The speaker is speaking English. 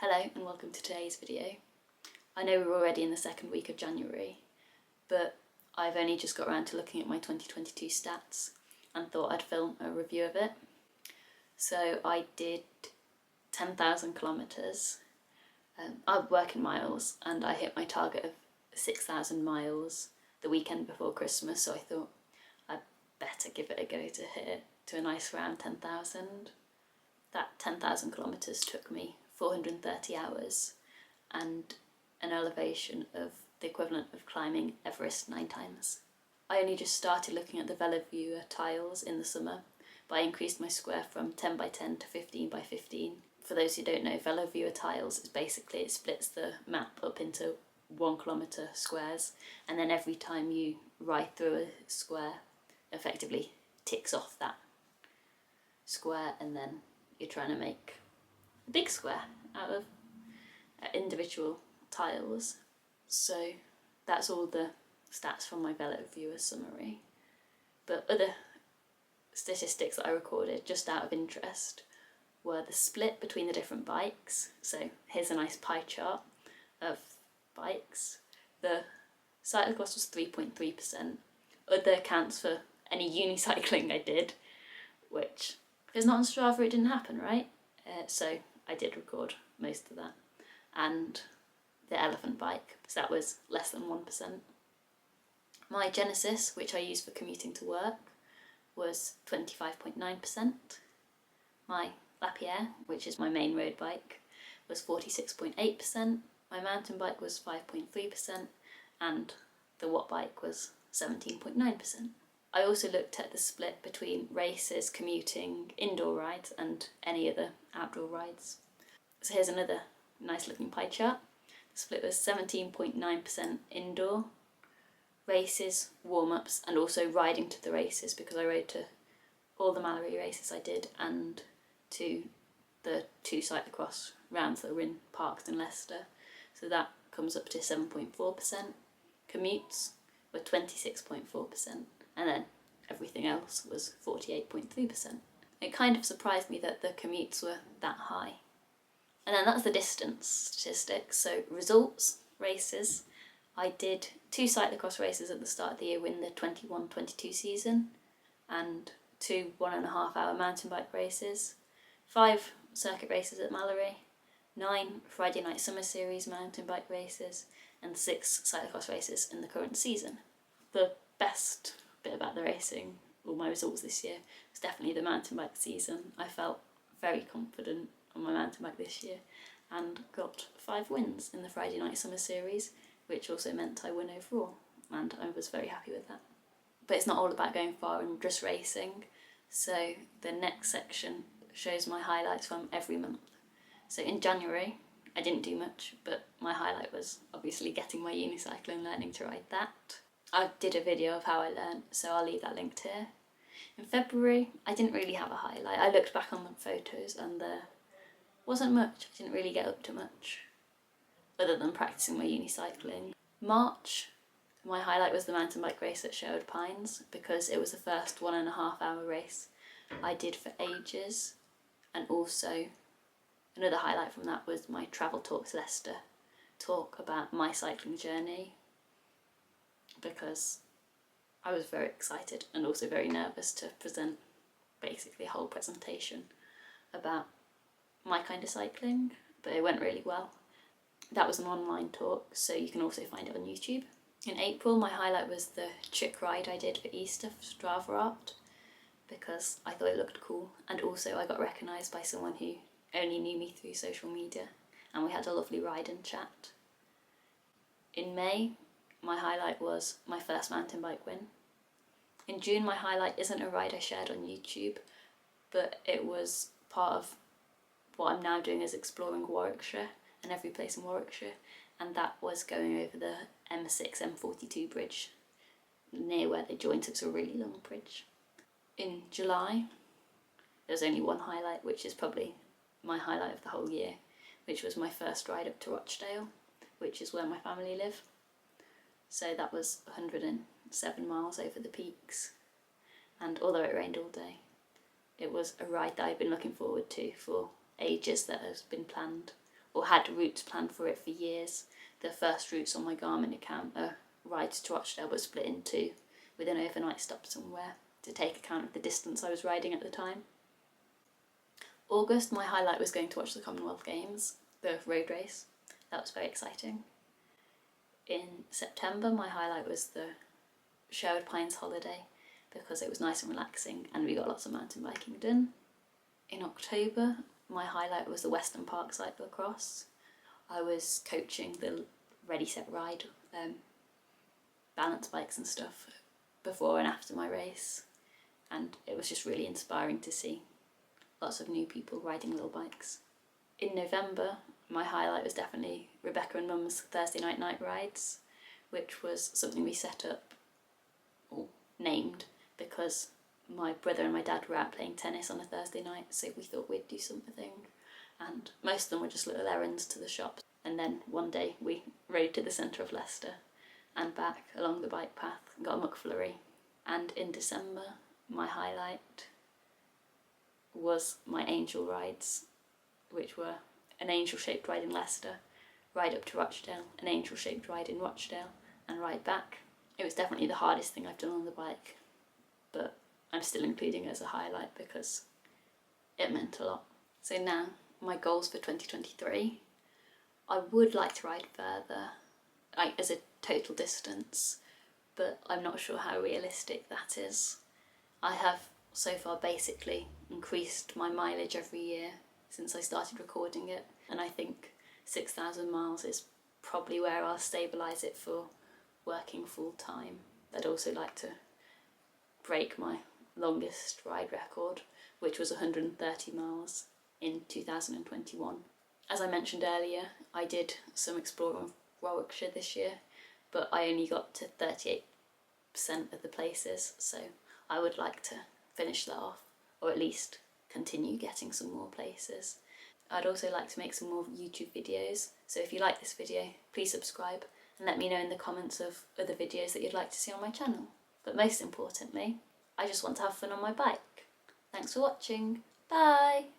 Hello and welcome to today's video. I know we're already in the second week of January, but I've only just got around to looking at my 2022 stats and thought I'd film a review of it. So I did 10,000 kilometres. I work in miles and I hit my target of 6,000 miles the weekend before Christmas, so I thought I'd better give it a go to hit it to a nice round 10,000. That 10,000 kilometres took me 430 hours and an elevation of the equivalent of climbing Everest 9 times. I only just started looking at the VeloViewer tiles in the summer, but I increased my square from 10 by 10 to 15 by 15. For those who don't know, VeloViewer tiles is basically, it splits the map up into 1 kilometre squares, and then every time you ride through a square, effectively ticks off that square, and then you're trying to make a big square out of individual tiles. So that's all the stats from my VeloViewer summary. But other statistics that I recorded just out of interest were the split between the different bikes. So here's a nice pie chart of bikes. The cyclocross was 3.3%. Other accounts for any unicycling I did, which if it's not on Strava it didn't happen, right? So I did record most of that. And the elephant bike, so that was less than 1%. My Genesis, which I use for commuting to work, was 25.9%. My Lapierre, which is my main road bike, was 46.8%. My mountain bike was 5.3%, and the watt bike was 17.9%. I also looked at the split between races, commuting, indoor rides and any other outdoor rides. So here's another nice looking pie chart. The split was 17.9% indoor, races, warm-ups and also riding to the races, because I rode to all the Mallory races I did and to the 2 cyclocross rounds that were in Parkes and Leicester. So that comes up to 7.4%. Commutes were 26.4%. And then everything else was 48.3%. It kind of surprised me that the commutes were that high. And then that's the distance statistics. So results, races. I did 2 cyclocross races at the start of the year in the 21-22 season, and 2 1.5 hour mountain bike races, 5 circuit races at Mallory, 9 Friday Night Summer Series mountain bike races, and 6 cyclocross races in the current season. The best bit about the racing, or my results this year, was definitely the mountain bike season. I felt very confident on my mountain bike this year and got 5 wins in the Friday Night Summer Series, which also meant I won overall, and I was very happy with that. But it's not all about going far and just racing, so the next section shows my highlights from every month. So in January I didn't do much, but my highlight was obviously getting my unicycle and learning to ride that. I did a video of how I learned, so I'll leave that linked here. In February, I didn't really have a highlight. I looked back on the photos and there wasn't much. I didn't really get up to much, other than practicing my unicycling. March, my highlight was the mountain bike race at Sherwood Pines, because it was the first 1.5 hour race I did for ages. And also, another highlight from that was my Travel Talks Leicester talk about my cycling journey, because I was very excited and also very nervous to present basically a whole presentation about my kind of cycling, but it went really well. That was an online talk, so you can also find it on YouTube. In April, my highlight was the chick ride I did for Easter for Strava Art, because I thought it looked cool, and also I got recognised by someone who only knew me through social media, and we had a lovely ride and chat. In May, my highlight was my first mountain bike win. In June, my highlight isn't a ride I shared on YouTube, but it was part of what I'm now doing, is exploring Warwickshire and every place in Warwickshire, and that was going over the M6 M42 bridge near where they join, so it's a really long bridge. In July, there's only one highlight, which is probably my highlight of the whole year, which was my first ride up to Rochdale, which is where my family live. So that was 107 miles over the peaks, and although it rained all day, it was a ride that I've been looking forward to for ages, that has been planned or had routes planned for it for years. The first routes on my Garmin account are rides to Rochdale, but split in two with an overnight stop somewhere to take account of the distance I was riding at the time. August, my highlight was going to watch the Commonwealth Games, the road race. That was very exciting. In September, my highlight was the Sherwood Pines holiday because it was nice and relaxing and we got lots of mountain biking done. In October, my highlight was the Western Park cyclocross. I was coaching the Ready Set Ride balance bikes and stuff before and after my race, and it was just really inspiring to see lots of new people riding little bikes. In November, my highlight was definitely Rebecca and Mum's Thursday night rides, which was something we set up, or named, because my brother and my dad were out playing tennis on a Thursday night, so we thought we'd do something, and most of them were just little errands to the shops. And then one day we rode to the centre of Leicester and back along the bike path and got a McFlurry. And in December, my highlight was my angel rides, which were an angel-shaped ride in Leicester, ride up to Rochdale, an angel-shaped ride in Rochdale, and ride back. It was definitely the hardest thing I've done on the bike, but I'm still including it as a highlight because it meant a lot. So now, my goals for 2023. I would like to ride further, like as a total distance, but I'm not sure how realistic that is. I have so far basically increased my mileage every year since I started recording it, and I think 6,000 miles is probably where I'll stabilise it for working full time. I'd also like to break my longest ride record, which was 130 miles in 2021. As I mentioned earlier, I did some exploring of Warwickshire this year, but I only got to 38% of the places, so I would like to finish that off, or at least continue getting some more places. I'd also like to make some more YouTube videos, so if you like this video, please subscribe and let me know in the comments of other videos that you'd like to see on my channel. But most importantly, I just want to have fun on my bike. Thanks for watching. Bye!